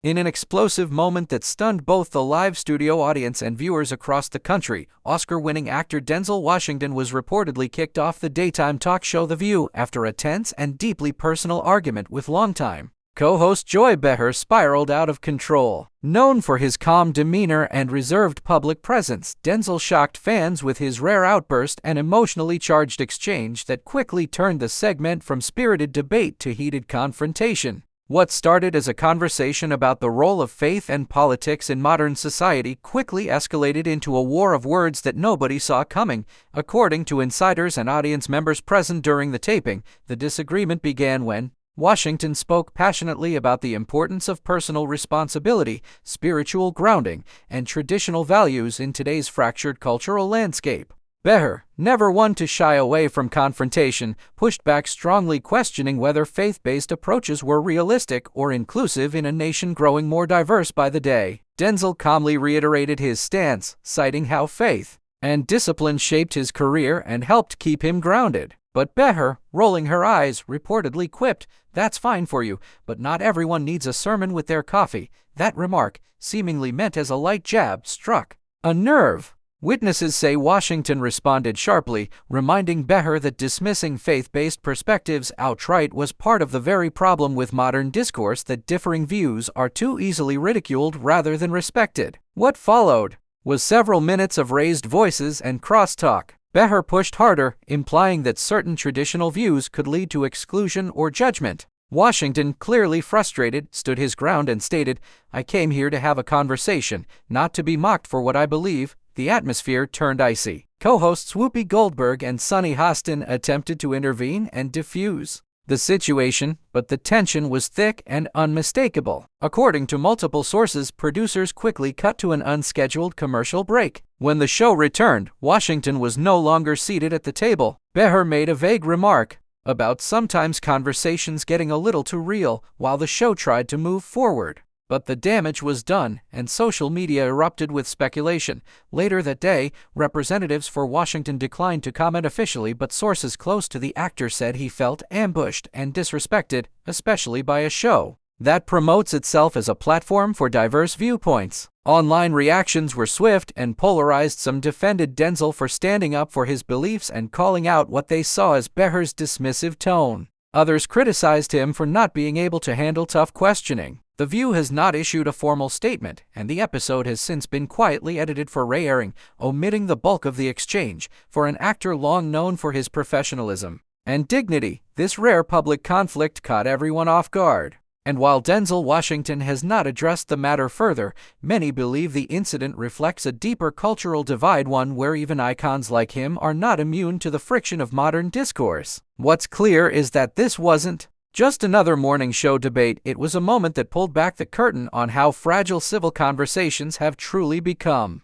In an explosive moment that stunned both the live studio audience and viewers across the country, Oscar-winning actor Denzel Washington was reportedly kicked off the daytime talk show The View after a tense and deeply personal argument with longtime co-host Joy Behar spiraled out of control. Known for his calm demeanor and reserved public presence, Denzel shocked fans with his rare outburst and emotionally charged exchange that quickly turned the segment from spirited debate to heated confrontation. What started as a conversation about the role of faith and politics in modern society quickly escalated into a war of words that nobody saw coming. According to insiders and audience members present during the taping, the disagreement began when Washington spoke passionately about the importance of personal responsibility, spiritual grounding, and traditional values in today's fractured cultural landscape. Behar, never one to shy away from confrontation, pushed back strongly, questioning whether faith-based approaches were realistic or inclusive in a nation growing more diverse by the day. Denzel calmly reiterated his stance, citing how faith and discipline shaped his career and helped keep him grounded. But Behar, rolling her eyes, reportedly quipped, "That's fine for you, but not everyone needs a sermon with their coffee." That remark, seemingly meant as a light jab, struck a nerve. Witnesses say Washington responded sharply, reminding Behar that dismissing faith-based perspectives outright was part of the very problem with modern discourse, that differing views are too easily ridiculed rather than respected. What followed was several minutes of raised voices and crosstalk. Behar pushed harder, implying that certain traditional views could lead to exclusion or judgment. Washington, clearly frustrated, stood his ground and stated, "I came here to have a conversation, not to be mocked for what I believe." The atmosphere turned icy. Co-hosts Whoopi Goldberg and Sunny Hostin attempted to intervene and diffuse the situation, but the tension was thick and unmistakable. According to multiple sources, producers quickly cut to an unscheduled commercial break. When the show returned, Washington was no longer seated at the table. Behar made a vague remark about sometimes conversations getting a little too real while the show tried to move forward. But the damage was done, and social media erupted with speculation. Later that day, representatives for Washington declined to comment officially, but sources close to the actor said he felt ambushed and disrespected, especially by a show that promotes itself as a platform for diverse viewpoints. Online reactions were swift and polarized. Some defended Denzel for standing up for his beliefs and calling out what they saw as Behar's dismissive tone. Others criticized him for not being able to handle tough questioning. The View has not issued a formal statement, and the episode has since been quietly edited for re-airing, omitting the bulk of the exchange. For an actor long known for his professionalism and dignity, this rare public conflict caught everyone off guard. And while Denzel Washington has not addressed the matter further, many believe the incident reflects a deeper cultural divide, one where even icons like him are not immune to the friction of modern discourse. What's clear is that this wasn't just another morning show debate. It was a moment that pulled back the curtain on how fragile civil conversations have truly become.